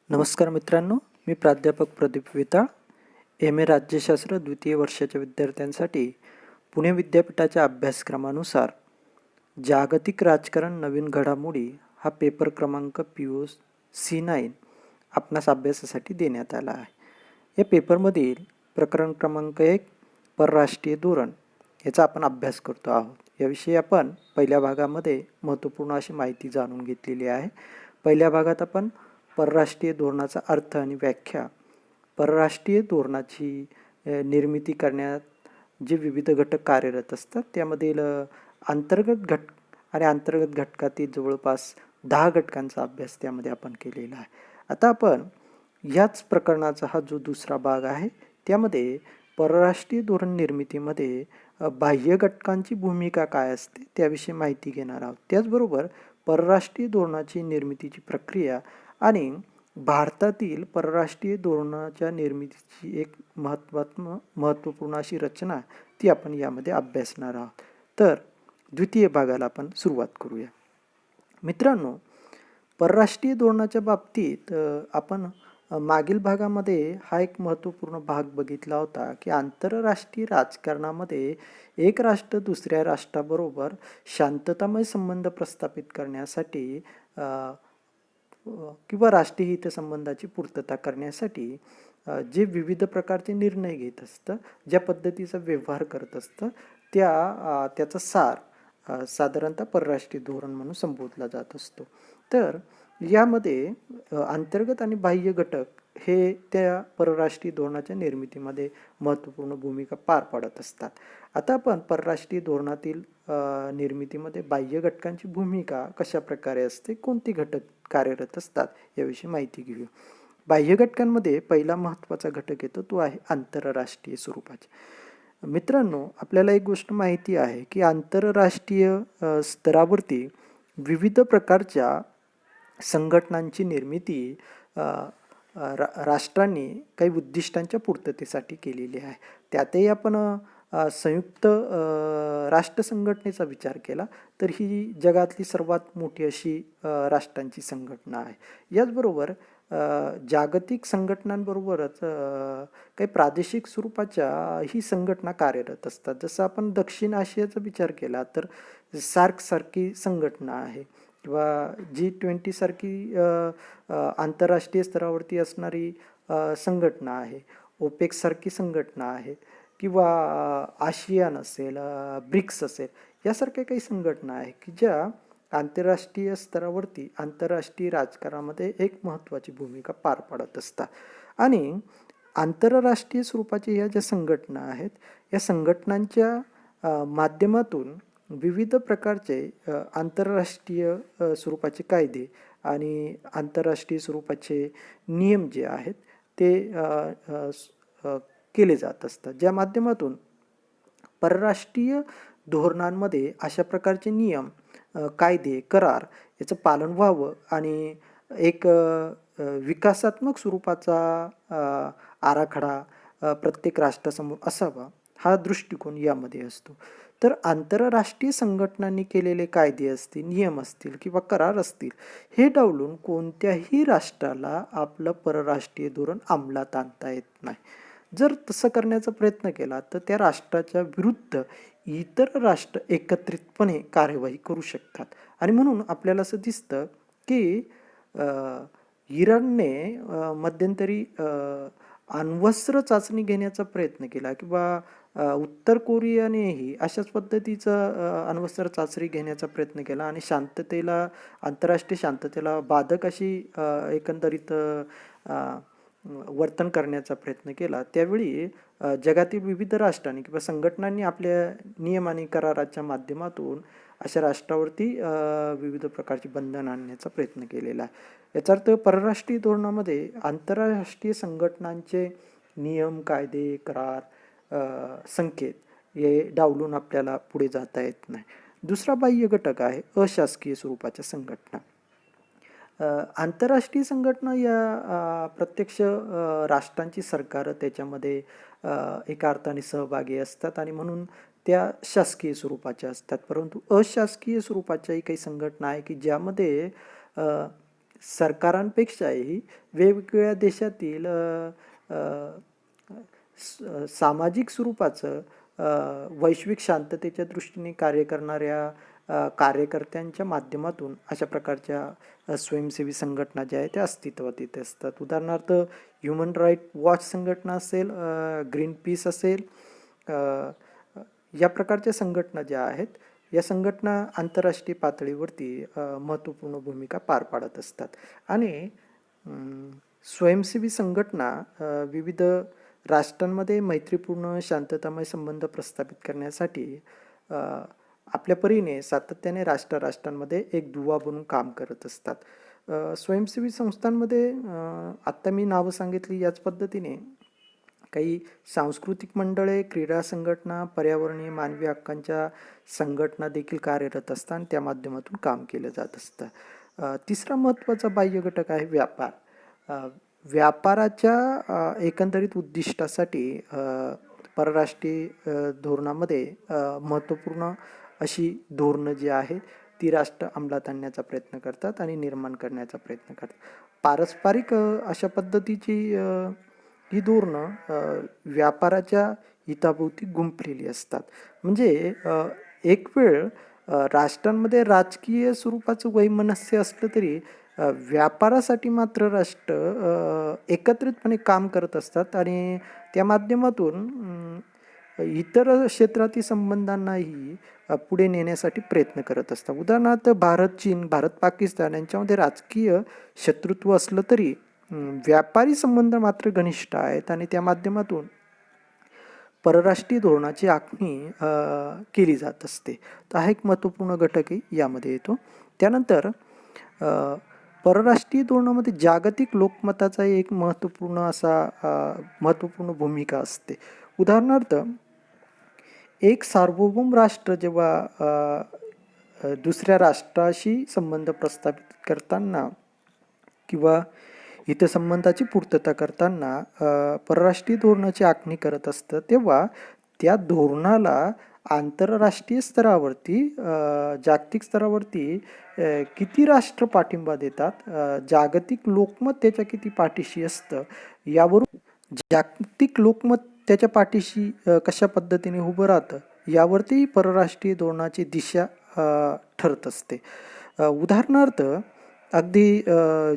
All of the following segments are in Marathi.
नमस्कार मित्रांनो, मी प्राध्यापक प्रदीप वेताळ, एम ए राज्यशास्त्र द्वितीय वर्षाच्या विद्यार्थ्यांसाठी पुणे विद्यापीठाच्या अभ्यासक्रमानुसार जागतिक राजकारण नवीन घडामोडी हा पेपर क्रमांक PO-C9 आपणास अभ्यासासाठी देण्यात आला आहे. या पेपरमधील प्रकरण क्रमांक 1 परराष्ट्रीय धोरण याचा आपण अभ्यास करतो आहोत. याविषयी आपण पहिल्या भागामध्ये महत्त्वपूर्ण अशी माहिती जाणून घेतलेली आहे. पहिल्या भागात आपण परराष्ट्रीय धोरणाचा अर्थ आणि व्याख्या, परराष्ट्रीय धोरणाची निर्मिती करण्यात जे विविध घटक कार्यरत असतात त्यामधील अंतर्गत घटक आणि अंतर्गत घटकातील जवळपास 10 घटकांचा अभ्यास त्यामध्ये आपण केलेला आहे. आता आपण याच प्रकरणाचा हा जो दुसरा भाग आहे त्यामध्ये परराष्ट्रीय धोरण निर्मितीमध्ये बाह्य घटकांची भूमिका काय असते त्याविषयी माहिती घेणार आहोत. त्याचबरोबर परराष्ट्रीय धोरणाची निर्मितीची प्रक्रिया आणि भारतातील परराष्ट्रीय धोरणाच्या निर्मितीची एक महत्त्वपूर्ण अशी रचना ती आपण यामध्ये अभ्यासणार आहोत. तर द्वितीय भागाला आपण सुरुवात करूया. मित्रांनो, परराष्ट्रीय धोरणाच्या बाबतीत आपण मागील भागामध्ये हा एक महत्त्वपूर्ण भाग बघितला होता की आंतरराष्ट्रीय राजकारणामध्ये एक राष्ट्र दुसऱ्या राष्ट्राबरोबर शांततामय संबंध प्रस्थापित करण्यासाठी किंवा राष्ट्रीय हितसंबंधाची पूर्तता करण्यासाठी जे विविध प्रकारचे निर्णय घेत असतं, ज्या पद्धतीचा व्यवहार करत असतं त्याचा सार साधारणतः परराष्ट्रीय धोरण म्हणून संबोधला जात असतो. तर यामध्ये अंतर्गत आणि बाह्य घटक हे त्या परराष्ट्रीय धोरणाच्या निर्मितीमध्ये महत्त्वपूर्ण भूमिका पार पाडत असतात. आता आपण परराष्ट्रीय धोरणातील निर्मितीमध्ये बाह्य घटकांची भूमिका कशा प्रकारे असते, कोणती घटक कार्यरत असतात याविषयी माहिती घेऊया. बाह्य घटकांमध्ये पहिला महत्त्वाचा घटक येतो तो आहे आंतरराष्ट्रीय स्वरूपाचे. मित्रांनो, आपल्याला एक गोष्ट माहिती आहे की आंतरराष्ट्रीय स्तरावरती विविध प्रकारच्या संघटनांची निर्मिती राष्ट्रांनी काही उद्दिष्टांच्या पूर्ततेसाठी केलेली आहे. त्यातही आपण संयुक्त राष्ट्र संघटनेचा विचार केला तर ही जगातली सर्वात मोठी अशी राष्ट्रांची संघटना आहे. याचबरोबर जागतिक संघटनांबरोबरच काही प्रादेशिक स्वरूपाच्या ही संघटना कार्यरत असतात. जसं आपण दक्षिण आशियाचा विचार केला तर सार्कसारखी संघटना आहे किंवा G20 सारखी आंतरराष्ट्रीय स्तरावरती असणारी संघटना आहे, OPEC सारखी संघटना आहे किंवा आशियान असेल, ब्रिक्स असेल, यासारख्या काही संघटना आहे की ज्या आंतरराष्ट्रीय स्तरावरती आंतरराष्ट्रीय राजकारणामध्ये एक महत्त्वाची भूमिका पार पाडत असतात. आणि आंतरराष्ट्रीय स्वरूपाच्या या ज्या संघटना आहेत या संघटनांच्या माध्यमातून विविध प्रकारचे आंतरराष्ट्रीय स्वरूपाचे कायदे आणि आंतरराष्ट्रीय स्वरूपाचे नियम जे आहेत ते केले जात असतात, ज्या माध्यमातून परराष्ट्रीय धोरणांमध्ये अशा प्रकारचे नियम, कायदे, करार याचं पालन व्हावं आणि एक विकासात्मक स्वरूपाचा आराखडा प्रत्येक राष्ट्रासमोर असावा हा दृष्टिकोन यामध्ये असतो. तर आंतरराष्ट्रीय संघटनांनी केलेले कायदे असतील, नियम असतील किंवा करार असतील हे डावलून कोणत्याही राष्ट्राला आपलं परराष्ट्रीय धोरण अंमलात आणता येत नाही. जर तसं करण्याचा प्रयत्न केला तर त्या राष्ट्राच्या विरुद्ध इतर राष्ट्र एकत्रितपणे कार्यवाही करू शकतात. आणि म्हणून आपल्याला असं दिसतं की इराणने मध्यंतरी अण्वस्त्र चाचणी घेण्याचा प्रयत्न केला किंवा उत्तर कोरियानेही अशाच पद्धतीचं अण्वस्त्र चाचणी घेण्याचा प्रयत्न केला आणि शांततेला, आंतरराष्ट्रीय शांततेला बाधक अशी एकंदरीत वर्तन करण्याचा प्रयत्न केला. त्यावेळी जगातील विविध राष्ट्रांनी किंवा संघटनांनी आपल्या नियम आणि कराराच्या माध्यमातून अशा राष्ट्रावरती विविध प्रकारची बंधन आणण्याचा प्रयत्न केलेला आहे. याचा अर्थ परराष्ट्रीय धोरणामध्ये आंतरराष्ट्रीय संघटनांचे नियम, कायदे, करार, संकेत हे डावलून आपल्याला पुढे जाता येत नाही. दुसरा बाह्य घटक आहे अशासकीय स्वरूपाच्या संघटना. आंतरराष्ट्रीय संघटना या प्रत्यक्ष राष्ट्रांची सरकारं त्याच्यामध्ये एका अर्थाने सहभागी असतात आणि म्हणून त्या शासकीय स्वरूपाच्या असतात. परंतु अशासकीय स्वरूपाच्याही काही संघटना आहे की ज्यामध्ये सरकारांपेक्षाही वेगवेगळ्या देशातील सामाजिक स्वरूपाचं वैश्विक शांततेच्या दृष्टीने कार्य करणाऱ्या कार्यकर्त्यांच्या माध्यमातून अशा प्रकारच्या स्वयंसेवी संघटना ज्या आहेत त्या अस्तित्वात येत असतात. उदाहरणार्थ ह्युमन राईट वॉच संघटना असेल, ग्रीन पीस असेल, या प्रकारच्या संघटना ज्या आहेत, या संघटना आंतरराष्ट्रीय पातळीवरती महत्त्वपूर्ण भूमिका पार पाडत असतात. आणि स्वयंसेवी संघटना विविध राष्ट्रांमध्ये मैत्रीपूर्ण शांततामय संबंध प्रस्थापित करण्यासाठी आपल्या परीने सातत्याने राष्ट्रांमध्ये एक दुवा बनून काम करत असतात. स्वयंसेवी संस्थांमध्ये आत्ता मी नावं सांगितली याच पद्धतीने काही सांस्कृतिक मंडळे, क्रीडा संघटना, पर्यावरणीय मानवी हक्कांच्या संघटना देखील कार्यरत असतात आणि त्या माध्यमातून काम केलं जात असतं. तिसरा महत्त्वाचा बाह्य घटक आहे व्यापार. व्यापाराच्या एकंदरीत उद्दिष्टासाठी परराष्ट्रीय धोरणामध्ये महत्त्वपूर्ण अशी धोरणं जी आहेत ती राष्ट्र अंमलात आणण्याचा प्रयत्न करतात आणि निर्माण करण्याचा प्रयत्न करतात. पारस्परिक अशा पद्धतीची ही धोरणं व्यापाराच्या हिताभोवती गुंफलेली असतात. म्हणजे एक वेळ राष्ट्रांमध्ये राजकीय स्वरूपाचं वैमनस्य असलं तरी व्यापारासाठी मात्र राष्ट्र एकत्रितपणे काम करत असतात आणि त्या माध्यमातून इतर क्षेत्रातील संबंधांनाही पुढे नेण्यासाठी प्रयत्न करत असतात. उदाहरणार्थ भारत चीन, भारत पाकिस्तान यांच्यामध्ये राजकीय शत्रुत्व असलं तरी व्यापारी संबंध मात्र घनिष्ठ आहेत आणि त्या माध्यमातून परराष्ट्रीय धोरणाची आखणी केली जात असते. तर हा एक महत्त्वपूर्ण घटकही यामध्ये येतो. त्यानंतर परराष्ट्रीय धोरणामध्ये जागतिक लोकमताचा एक महत्त्वपूर्ण भूमिका असते. उदाहरणार्थ एक सार्वभौम राष्ट्र जेव्हा दुसऱ्या राष्ट्राशी संबंध प्रस्थापित करताना किंवा हितसंबंधाची पूर्तता करताना परराष्ट्रीय धोरणाची आखणी करत असतं, तेव्हा त्या धोरणाला आंतरराष्ट्रीय स्तरावरती, जागतिक स्तरावरती किती राष्ट्र पाठिंबा देतात, जागतिक लोकमत त्याच्या किती पाठीशी असतं, यावरून जागतिक लोकमत त्याच्या पाठीशी कशा पद्धतीने उभं राहतं यावरती परराष्ट्रीय धोरणाची दिशा ठरत असते. उदाहरणार्थ अगदी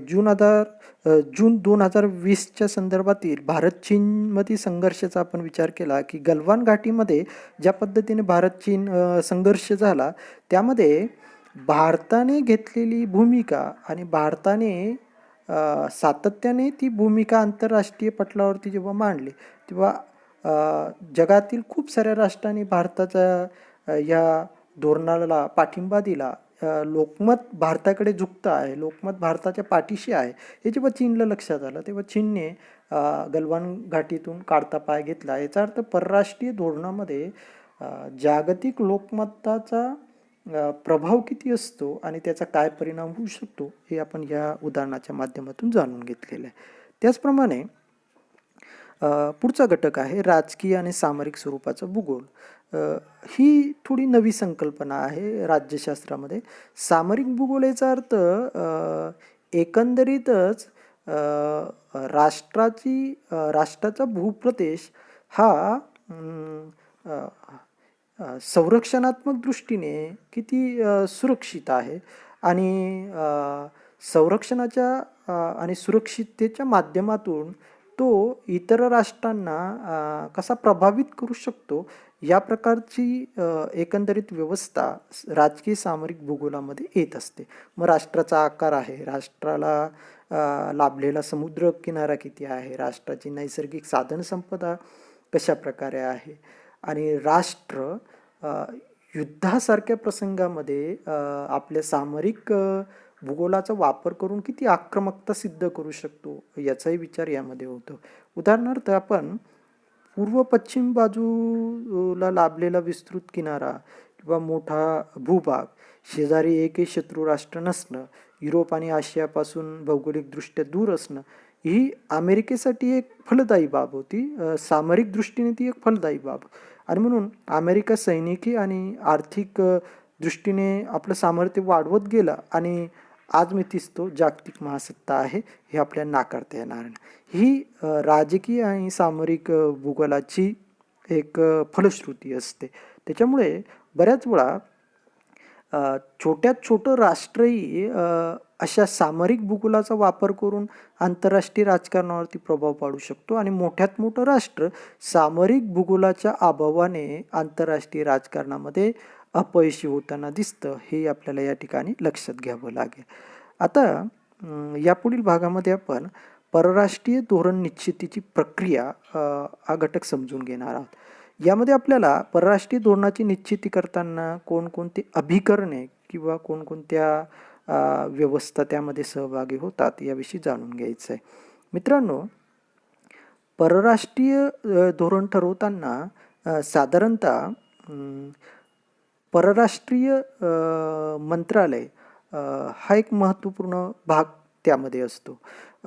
जून 2020च्या संदर्भातील भारत चीनमधील संघर्षाचा आपण विचार केला की गलवान घाटीमध्ये ज्या पद्धतीने भारत चीन संघर्ष झाला त्यामध्ये भारताने घेतलेली भूमिका आणि भारताने सातत्याने ती भूमिका आंतरराष्ट्रीय पटलावरती जेव्हा मांडली तेव्हा जगातील खूप साऱ्या राष्ट्रांनी भारताचा या धोरणाला पाठिंबा दिला. लोकमत भारताकडे झुकतं आहे, लोकमत भारताच्या पाठीशी आहे, हे जेव्हा चीनला लक्षात आलं तेव्हा चीनने गलवान घाटीतून काढता पाय घेतला. याचा अर्थ परराष्ट्रीय धोरणामध्ये जागतिक लोकमताचा प्रभाव किती असतो आणि त्याचा काय परिणाम होऊ शकतो हे आपण या उदाहरणाच्या माध्यमातून जाणून घेतलेलं आहे. त्याचप्रमाणे पुढचा घटक आहे राजकीय आणि सामरिक स्वरूपाचा भूगोल. ही थोडी नवी संकल्पना आहे राज्यशास्त्रामध्ये. सामरिक भूगोल याचा अर्थ एकंदरीतच राष्ट्राचा भूप्रदेश हा संरक्षणात्मक दृष्टीने किती सुरक्षित आहे आणि संरक्षणाच्या आणि सुरक्षिततेच्या माध्यमातून तो इतर राष्ट्रांना कसा प्रभावित करू शकतो या प्रकारची एकंदरीत व्यवस्था राजकीय सामरिक भूगोलामध्ये येत असते. मग राष्ट्राचा आकार आहे, राष्ट्राला लाभलेला समुद्र किनारा किती आहे, राष्ट्राची नैसर्गिक साधनसंपदा कशा प्रकारे आहे आणि राष्ट्र युद्धासारख्या प्रसंगामध्ये आपल्या सामरिक भूगोलाचा वापर करून किती आक्रमकता सिद्ध करू शकतो याचाही विचार यामध्ये होतो. उदाहरणार्थ आपण पूर्व पश्चिम बाजूला लाभलेला विस्तृत किनारा किंवा मोठा भूभाग, शेजारी एकही शत्रू राष्ट्र नसणं, युरोप आणि आशियापासून भौगोलिकदृष्ट्या दूर असणं ही अमेरिकेसाठी एक फलदायी बाब होती. सामरिक दृष्टीने ती एक फलदायी बाब आणि म्हणून अमेरिका सैनिकी आणि आर्थिक दृष्टीने आपलं सामर्थ्य वाढवत गेला आणि आजमितीस तो जागतिक महासत्ता आहे हे आपल्याला नाकारता येणार नाही. ही राजकीय आणि सामरिक भूगोलाची एक फलश्रुती असते. त्याच्यामुळे बऱ्याच वेळा छोट्यात छोटं राष्ट्रही अशा सामरिक भूगोलाचा वापर करून आंतरराष्ट्रीय राजकारणावरती प्रभाव पाडू शकतो आणि मोठ्यात मोठं राष्ट्र सामरिक भूगोलाच्या अभावाने आंतरराष्ट्रीय राजकारणामध्ये अपयशी होताना दिसतं, हे आपल्याला या ठिकाणी लक्षात घ्यावं लागेल. आता यापुढील भागामध्ये आपण परराष्ट्रीय धोरण निश्चितीची प्रक्रिया हा घटक समजून घेणार आहोत. यामध्ये आपल्याला परराष्ट्रीय धोरणाची निश्चिती करताना कोणकोणती अभिकरणे किंवा कोणकोणत्या व्यवस्था त्यामध्ये सहभागी होतात याविषयी जाणून घ्यायचं आहे. मित्रांनो, परराष्ट्रीय धोरण ठरवताना साधारणतः परराष्ट्रीय मंत्रालय हा एक महत्त्वपूर्ण भाग त्यामध्ये असतो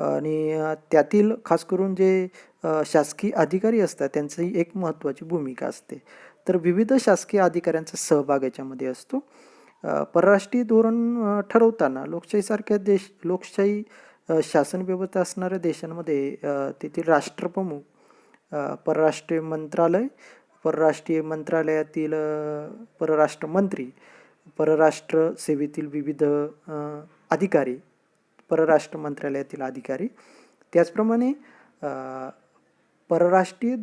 आणि त्यातील खास करून जे शासकीय अधिकारी असतात त्यांचीही एक महत्त्वाची भूमिका असते. तर विविध शासकीय अधिकाऱ्यांचा सहभाग याच्यामध्ये असतो. परराष्ट्रीय धोरण ठरवताना लोकशाही शासन व्यवस्था असणाऱ्या देशांमध्ये तेथील राष्ट्रप्रमुख, परराष्ट्रीय मंत्रालय, परराष्ट्रीय मंत्रालयातील परराष्ट्र मंत्री, परराष्ट्र सेवेतील विविध अधिकारी, परराष्ट्र मंत्रालयातील अधिकारी, त्याचप्रमाणे परराष्ट्रीय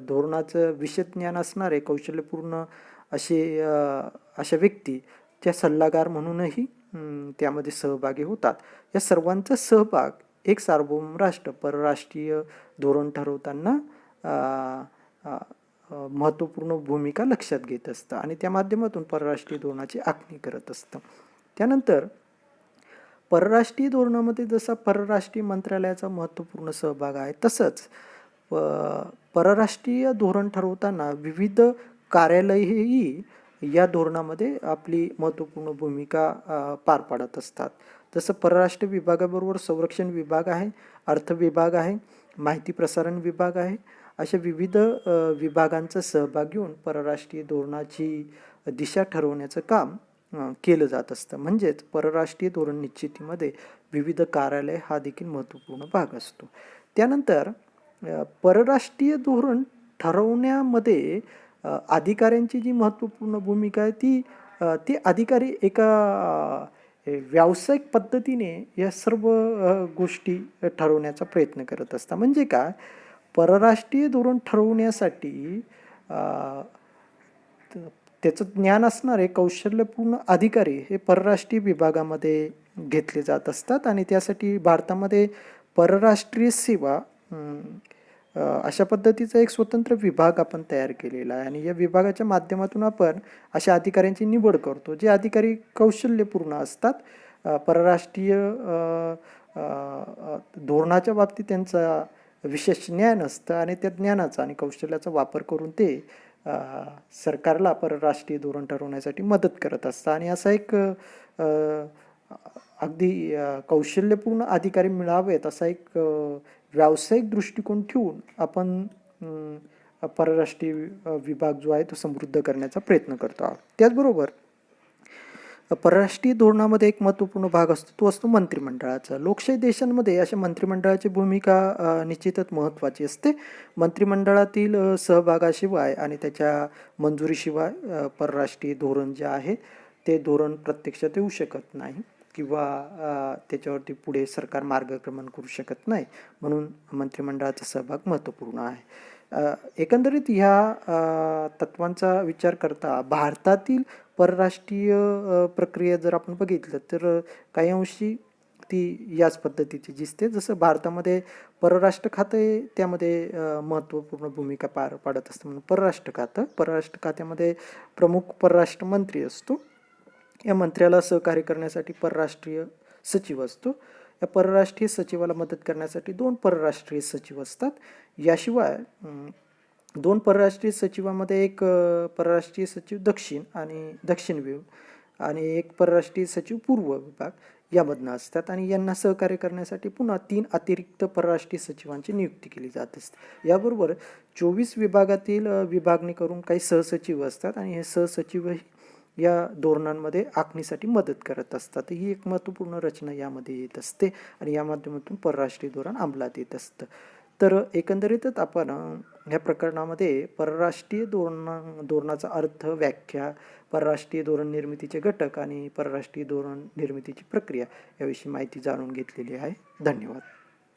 धोरणाचं विषयज्ञान असणारे कौशल्यपूर्ण अशा व्यक्ती त्या सल्लागार म्हणूनही त्यामध्ये सहभागी होतात. या सर्वांचा सहभाग एक सार्वभौम राष्ट्र परराष्ट्रीय धोरण ठरवताना महत्त्वपूर्ण भूमिका लक्षात घेत असतं आणि त्या माध्यमातून परराष्ट्रीय धोरणाची आखणी करत असतं. त्यानंतर परराष्ट्रीय धोरणामध्ये जसा परराष्ट्रीय मंत्रालयाचा महत्त्वपूर्ण सहभाग आहे, तसंच परराष्ट्रीय धोरण ठरवताना विविध कार्यालयही या धोरणामध्ये आपली महत्त्वपूर्ण भूमिका पार पाडत असतात. जसं परराष्ट्र विभागाबरोबर संरक्षण विभाग आहे, अर्थ विभाग आहे, माहिती प्रसारण विभाग आहे. अशा विविध विभागांचा सहभाग घेऊन परराष्ट्रीय धोरणाची दिशा ठरवण्याचं काम केलं जात असतं. म्हणजेच परराष्ट्रीय धोरण निश्चितीमध्ये विविध कार्यालय हा देखील महत्त्वपूर्ण भाग असतो. त्यानंतर परराष्ट्रीय धोरण ठरवण्यामध्ये अधिकाऱ्यांची जी महत्त्वपूर्ण भूमिका आहे ते अधिकारी एका व्यावसायिक पद्धतीने या सर्व गोष्टी ठरवण्याचा प्रयत्न करत असतात. म्हणजे काय, परराष्ट्रीय धोरण ठरवण्यासाठी त्याचं ज्ञान असणारे कौशल्यपूर्ण अधिकारी हे परराष्ट्रीय विभागामध्ये घेतले जात असतात आणि त्यासाठी भारतामध्ये परराष्ट्रीय सेवा अशा पद्धतीचा एक स्वतंत्र विभाग आपण तयार केलेला आहे आणि या विभागाच्या माध्यमातून आपण अशा अधिकाऱ्यांची निवड करतो जे अधिकारी कौशल्यपूर्ण असतात. परराष्ट्रीय धोरणाच्या बाबतीत त्यांचा विशेष ज्ञान असतं आणि त्या ज्ञानाचा आणि कौशल्याचा वापर करून ते सरकारला परराष्ट्रीय धोरण ठरवण्यासाठी मदत करत असतात आणि असा एक अगदी कौशल्यपूर्ण अधिकारी मिळावेत असा एक व्यावसायिक दृष्टिकोन ठेवून आपण परराष्ट्रीय विभाग जो आहे तो समृद्ध करण्याचा प्रयत्न करतो आहोत. त्याचबरोबर परराष्ट्रीय धोरणामध्ये एक महत्त्वपूर्ण भाग असतो तो असतो मंत्रिमंडळाचा. लोकशाही देशांमध्ये अशा मंत्रिमंडळाची भूमिका निश्चितच महत्त्वाची असते. मंत्रिमंडळातील सहभागाशिवाय आणि त्याच्या मंजुरीशिवाय परराष्ट्रीय धोरण जे आहे ते धोरण प्रत्यक्षात येऊ शकत नाही किंवा त्याच्यावरती पुढे सरकार मार्गक्रमण करू शकत नाही. म्हणून मंत्रिमंडळाचा सहभाग महत्त्वपूर्ण आहे. एकंदरीत ह्या तत्वांचा विचार करता भारतातील परराष्ट्रीय प्रक्रिया जर आपण बघितलं तर काही अंशी ती याच पद्धतीची दिसते. जसं भारतामध्ये परराष्ट्र खाते त्यामध्ये महत्त्वपूर्ण भूमिका पार पाडत असतं. म्हणून परराष्ट्र खात्यामध्ये प्रमुख परराष्ट्र मंत्री असतो. या मंत्र्याला सहकार्य करण्यासाठी परराष्ट्रीय सचिव असतो. या परराष्ट्रीय सचिवाला मदत करण्यासाठी 2 परराष्ट्रीय सचिव असतात. याशिवाय 2 परराष्ट्रीय सचिवामध्ये एक परराष्ट्रीय सचिव दक्षिण विभाग आणि एक परराष्ट्रीय सचिव पूर्व विभाग यामधनं असतात आणि यांना सहकार्य करण्यासाठी पुन्हा 3 अतिरिक्त परराष्ट्रीय सचिवांची नियुक्ती केली जात असते. याबरोबर 24 विभागातील विभागणी करून काही सहसचिव असतात आणि हे सहसचिवही या धोरणांमध्ये आखणीसाठी मदत करत असतात. ही एक महत्त्वपूर्ण रचना यामध्ये येत असते आणि या माध्यमातून परराष्ट्रीय धोरण अंमलात येत असतं. तर एकंदरीतच आपण ह्या प्रकरणामध्ये परराष्ट्रीय धोरणाचा अर्थ, व्याख्या, परराष्ट्रीय धोरण निर्मितीचे घटक आणि परराष्ट्रीय धोरण निर्मितीची प्रक्रिया याविषयी माहिती जाणून घेतलेली आहे. धन्यवाद.